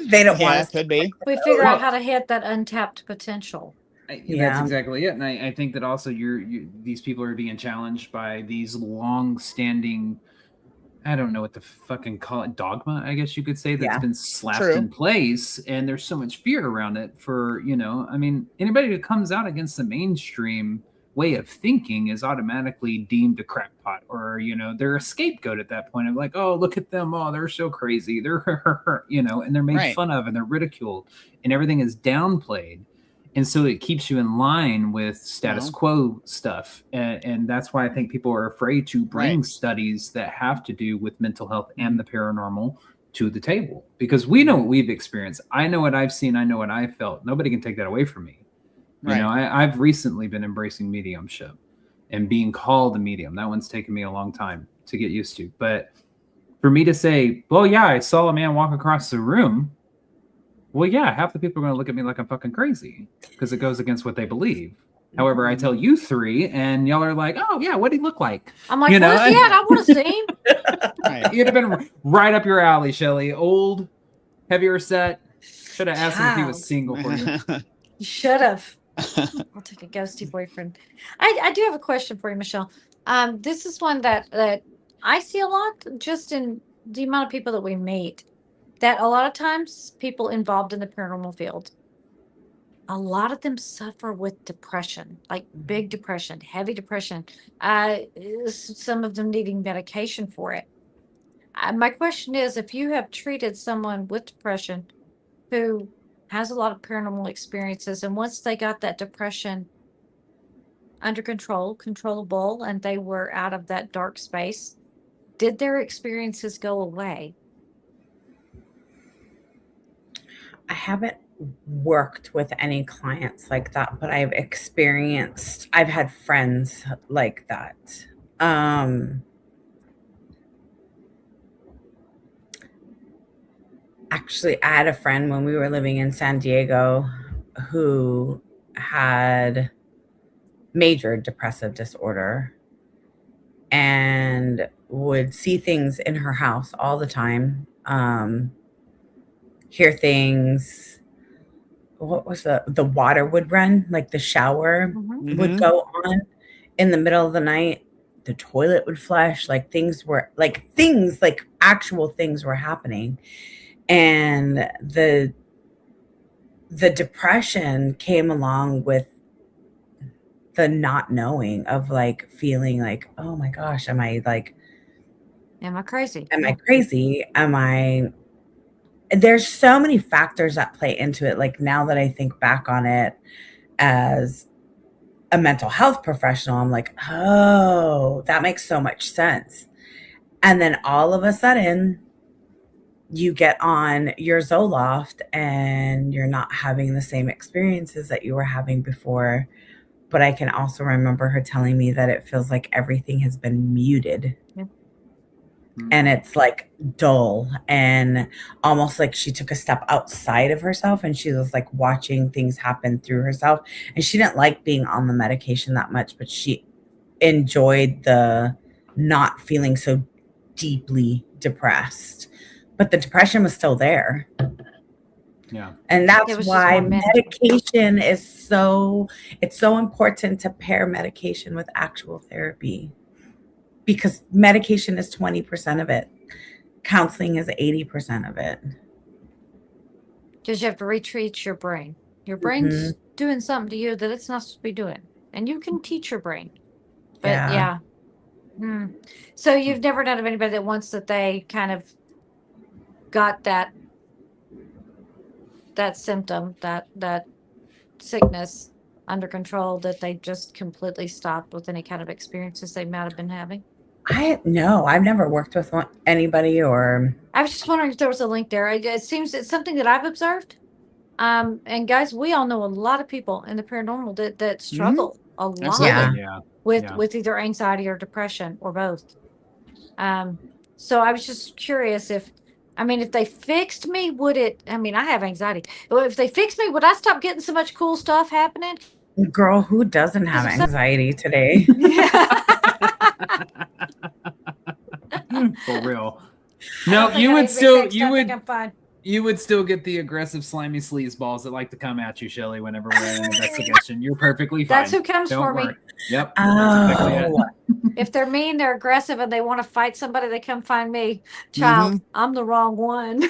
they don't want Yeah, us. could be. We figure out Well- how to hit that untapped potential. That's Yeah. exactly it. And I think that also these people are being challenged by these long-standing, I don't know what to fucking call it, dogma, I guess you could say, that's Yeah. been slapped True. in place, and there's so much fear around it for, anybody who comes out against the mainstream way of thinking is automatically deemed a crackpot, or they're a scapegoat at that point of like, oh, look at them, oh, they're so crazy, they're and they're made Right. fun of and they're ridiculed and everything is downplayed. And so it keeps you in line with status quo stuff. And that's why I think people are afraid to bring studies that have to do with mental health and the paranormal to the table, because we know what we've experienced. I know what I've seen. I know what I've felt. Nobody can take that away from me. Right. I've recently been embracing mediumship and being called a medium. That one's taken me a long time to get used to. But for me to say, well, yeah, I saw a man walk across the room. Well, yeah, half the people are going to look at me like I'm fucking crazy because it goes against what they believe. However, I tell you three, and y'all are like, "Oh yeah, what did he look like?" I'm like, well, I want to see him. Right. You'd have been right up your alley, Shelly. Old, heavier set. Should have asked him if he was single for you. You should have. I'll take a ghosty boyfriend. I do have a question for you, Michelle. This is one that I see a lot, just in the amount of people that we meet. That a lot of times people involved in the paranormal field, a lot of them suffer with depression, like big depression, heavy depression. Some of them needing medication for it. My question is, if you have treated someone with depression who has a lot of paranormal experiences, and once they got that depression under control, controllable, and they were out of that dark space, did their experiences go away? I haven't worked with any clients like that, but I've had friends like that. Actually, I had a friend when we were living in San Diego who had major depressive disorder and would see things in her house all the time. Hear things. What was the water would run, like the shower would go on in the middle of the night. The toilet would flush, like actual things were happening. And the depression came along with the not knowing of like feeling like, oh my gosh, am I crazy? crazy? There's so many factors that play into it. Like now that I think back on it as a mental health professional, I'm like, oh, that makes so much sense. And then all of a sudden you get on your Zoloft and you're not having the same experiences that you were having before. But I can also remember her telling me that it feels like everything has been muted. Yeah. And it's like dull and almost like she took a step outside of herself and she was like watching things happen through herself. And she didn't like being on the medication that much, but she enjoyed the not feeling so deeply depressed. But the depression was still there. Yeah. And that's why mental. medication is so important to pair medication with actual therapy. Because medication is 20% of it. Counseling is 80% of it. Because you have to retreat your brain. Your brain's doing something to you that it's not supposed to be doing. And you can teach your brain. But yeah. So you've never known of anybody that once that they kind of got that symptom, that sickness under control, that they just completely stopped with any kind of experiences they might have been having? I've never worked with anybody or. I was just wondering if there was a link there. It seems it's something that I've observed. And guys, we all know a lot of people in the paranormal that struggle a lot with either anxiety or depression or both. So I was just curious if they fixed me, would it? I have anxiety. If they fixed me, would I stop getting so much cool stuff happening? Girl, who doesn't have anxiety today? For real. No, you would still get the aggressive, slimy sleazeballs that like to come at you, Shelly, whenever we're in an investigation. You're perfectly fine. That's who comes for me. Yep. Oh. If they're mean, they're aggressive, and they want to fight somebody, they come find me. Child, I'm the wrong one.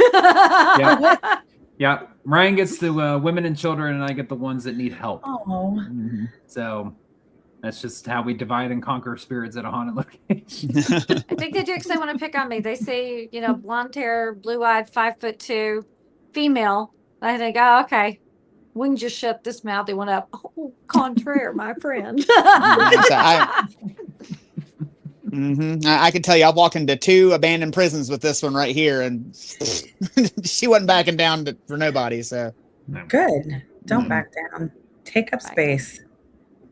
Yeah. Ryan gets the women and children, and I get the ones that need help. Oh. So that's just how we divide and conquer spirits at a haunted location. I think they do because they want to pick on me. They say, blonde hair, blue-eyed, 5'2", female. I think, oh, okay. We can just shut this mouthy one up. Oh, contraire, my friend. I can tell you, I've walked into 2 abandoned prisons with this one right here, and she wasn't backing down for nobody. So good. Don't back down. Take up space.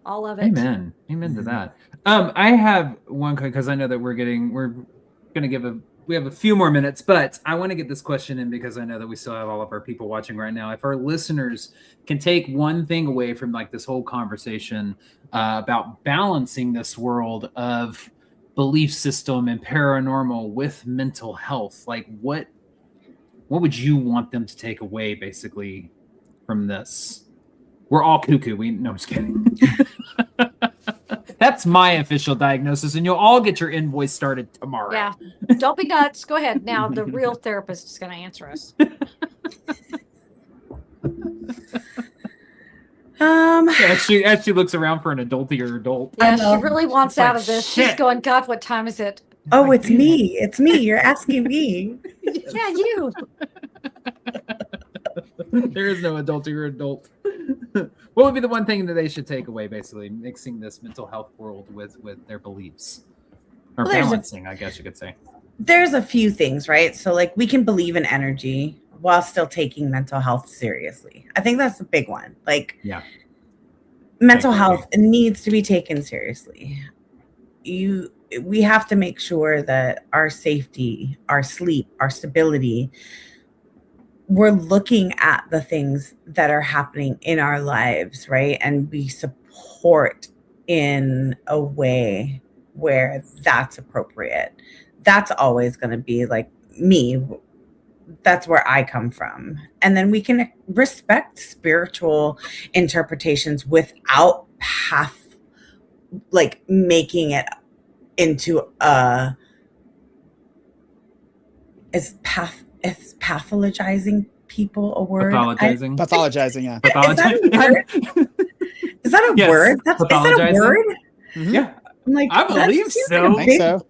All of it. Amen to that. I have one because I know that we're gonna we have a few more minutes, but I want to get this question in because I know that we still have all of our people watching right now. If our listeners can take one thing away from like this whole conversation about balancing this world of belief system and paranormal with mental health, like what would you want them to take away basically from this? We're all cuckoo. No, I'm just kidding. That's my official diagnosis, and you'll all get your invoice started tomorrow. Yeah. Don't be nuts. Go ahead. Now the real therapist is going to answer us. As she looks around for an adultier adult. Yeah, she really wants out of this. Shit. She's going, God, what time is it? Oh, it's me. It's me. You're asking me. Yeah, you. There is no adultier adult. What would be the one thing that they should take away, basically, mixing this mental health world with their beliefs? Or balancing, I guess you could say. There's a few things, right? So, like, we can believe in energy while still taking mental health seriously. I think that's a big one. Like, mental health needs to be taken seriously. We have to make sure that our safety, our sleep, our stability, we're looking at the things that are happening in our lives, right? And we support in a way where that's appropriate. That's always going to be like me. That's where I come from. And then we can respect spiritual interpretations without making it into is pathologizing people a word? Pathologizing. Pathologizing, yeah. Is that a Yes, word? Is that a pathologizing. word? Mhm. Yeah, I'm like, I that's believe just so. like a I think big- so.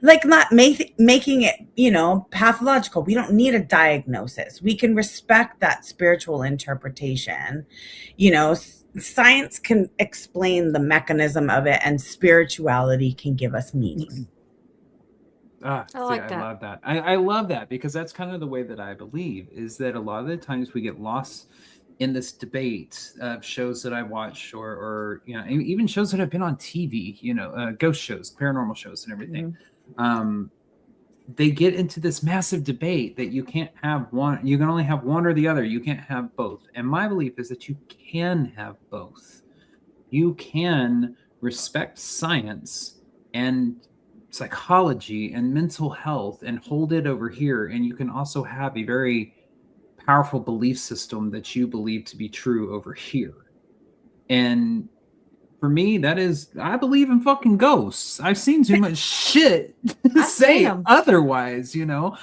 Like not making it, pathological. We don't need a diagnosis. We can respect that spiritual interpretation. Science can explain the mechanism of it, and spirituality can give us meaning. I like that. love that. I love that because that's kind of the way that I believe, is that a lot of the times we get lost in this debate of shows that I watch or even shows that have been on TV, ghost shows, paranormal shows and everything. They get into this massive debate that you can't have one, you can only have one or the other. You can't have both. And my belief is that you can have both. You can respect science and psychology and mental health and hold it over here. And you can also have a very powerful belief system that you believe to be true over here. And for me, I believe in fucking ghosts. I've seen too much shit to I've seen say 'em. otherwise, I'm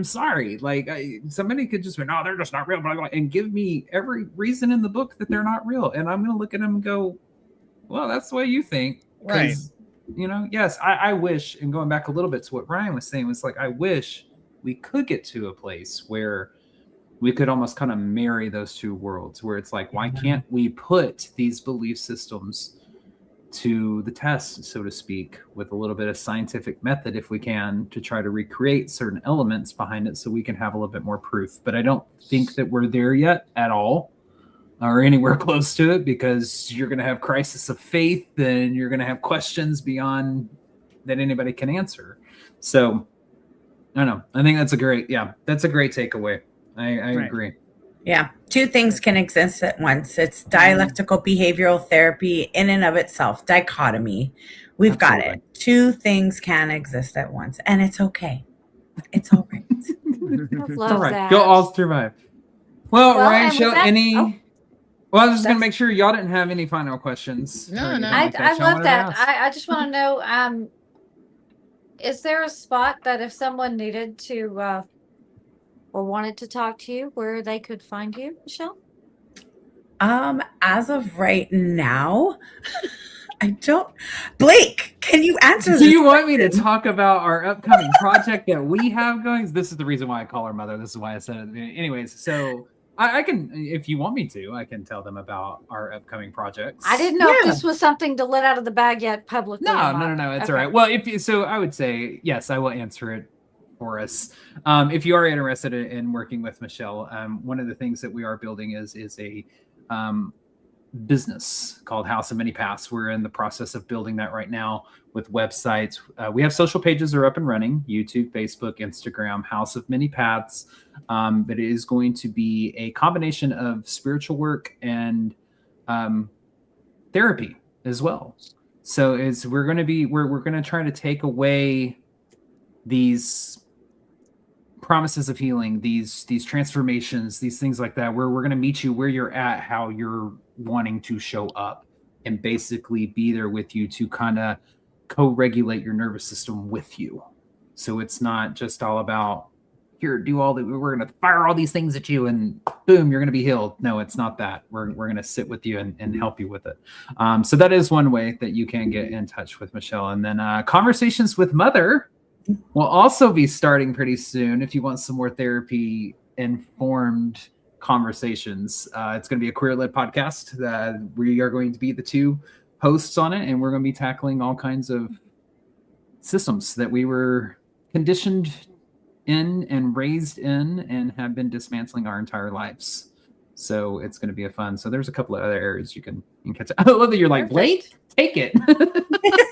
sorry. Like somebody could just be, no, they're just not real, blah, blah, and give me every reason in the book that they're not real. And I'm going to look at them and go, well, that's the way you think. Right. Yes, I wish, and going back a little bit to what Ryan was saying, was like, I wish we could get to a place where we could almost kind of marry those two worlds, where it's like, why can't we put these belief systems to the test, so to speak, with a little bit of scientific method, if we can, to try to recreate certain elements behind it so we can have a little bit more proof. But I don't think that we're there yet at all, or anywhere close to it, because you're going to have crisis of faith and you're going to have questions beyond that anybody can answer. So I don't know. I think that's a great takeaway. I agree. Yeah. Two things can exist at once. It's dialectical behavioral therapy in and of itself, dichotomy. We've got it. Two things can exist at once, and it's okay. It's all right. I love All right. that. You'll all survive. Well, Ryan, and with that- Well, I was just going That's- to make sure y'all didn't have any final questions. No, or anything no. I like that. Y'all love wanted to that. ask? I just want to know, is there a spot that if someone needed to or wanted to talk to you, where they could find you, Michele? As of right now, I don't. Blake, can you answer this? Do you want me to talk about our upcoming project that we have going? This is the reason why I call her mother. This is why I said it. Anyways, so I can, if you want me to, I can tell them about our upcoming projects. I didn't know if Yeah. this was something to let out of the bag yet publicly. No, or no, not. it's Okay. all right. Well, I would say yes, I will answer it for us. If you are interested in working with Michele, one of the things that we are building is a business called House of Many Paths. We're in the process of building that right now with websites. We have social pages that are up and running: YouTube, Facebook, Instagram, House of Many Paths. But it is going to be a combination of spiritual work and therapy as well. So we're going to try to take away these promises of healing, these transformations, these things like that, where we're going to meet you where you're at, how you're wanting to show up, and basically be there with you to kind of co-regulate your nervous system with you. So it's not just all about, here, we're going to fire all these things at you and boom, you're going to be healed. No, it's not that. We're going to sit with you and help you with it. So that is one way that you can get in touch with Michele. And then Conversations with Mother will also be starting pretty soon. If you want some more therapy informed conversations, it's going to be a queer-led podcast. We are going to be the two hosts on it, and we're going to be tackling all kinds of systems that we were conditioned in and raised in and have been dismantling our entire lives. So it's going to be a fun. So there's a couple of other areas you can catch. I love that you're like, Blake, take it.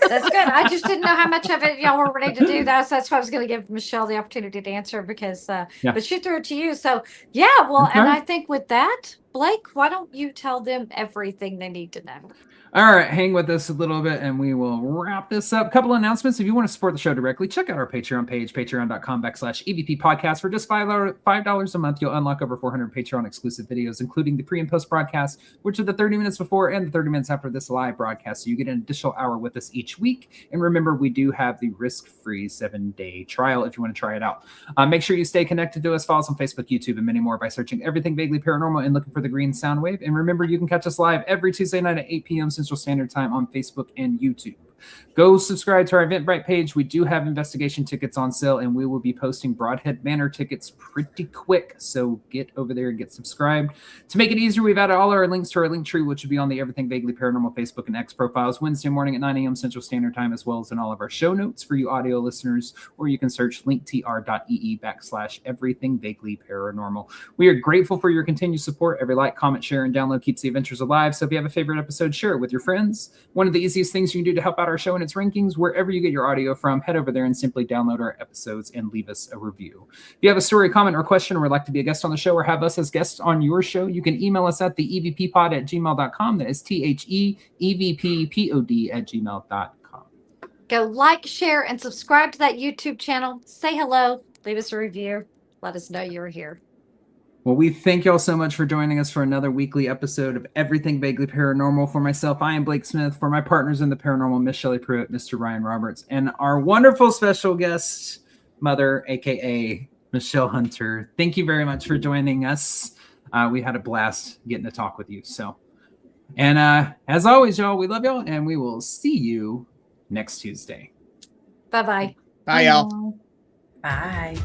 That's good. I just didn't know how much of it y'all were ready to do. That's why I was going to give Michele the opportunity to answer, because but she threw it to you. So yeah, well, Okay. and I think with that, Blake, why don't you tell them everything they need to know? All right, hang with us a little bit and we will wrap this up. Couple of announcements. If you want to support the show directly, check out our Patreon page, patreon.com/EVP podcast. For just $5 a month, you'll unlock over 400 Patreon exclusive videos, including the pre and post broadcast, which are the 30 minutes before and the 30 minutes after this live broadcast. So you get an additional hour with us each week. And remember, we do have the risk-free 7-day trial if you want to try it out. Make sure you stay connected to us. Follow us on Facebook, YouTube, and many more by searching Everything Vaguely Paranormal and looking for the green sound wave. And remember, you can catch us live every Tuesday night at 8 p.m. Central Standard Time on Facebook and YouTube. Go subscribe to our Eventbrite page. We do have investigation tickets on sale, and we will be posting Broadhead Manor tickets pretty quick. So get over there and get subscribed. To make it easier, we've added all our links to our link tree, which will be on the Everything Vaguely Paranormal Facebook and X profiles Wednesday morning at 9 a.m. Central Standard Time, as well as in all of our show notes for you audio listeners, or you can search linktr.ee/Everything Vaguely Paranormal. We are grateful for your continued support. Every like, comment, share, and download keeps the adventures alive. So if you have a favorite episode, share it with your friends. One of the easiest things you can do to help out our show and its rankings, wherever you get your audio from, head over there and simply download our episodes and leave us a review. If you have a story, comment, or question, or would like to be a guest on the show or have us as guests on your show, you can email us at theevppod@gmail.com. That is THEEVPPOD@gmail.com. Go like, share, and subscribe to that YouTube channel. Say hello. Leave us a review. Let us know you're here. Well, we thank y'all so much for joining us for another weekly episode of Everything Vaguely Paranormal. For myself, I am Blake Smith. For my partners in the paranormal, Miss Shelley Pruitt, Mr. Ryan Roberts, and our wonderful special guest, Mother, aka Michele Hunter. Thank you very much for joining us. We had a blast getting to talk with you. And as always, y'all, we love y'all, and we will see you next Tuesday. Bye-bye. Bye, y'all. Bye.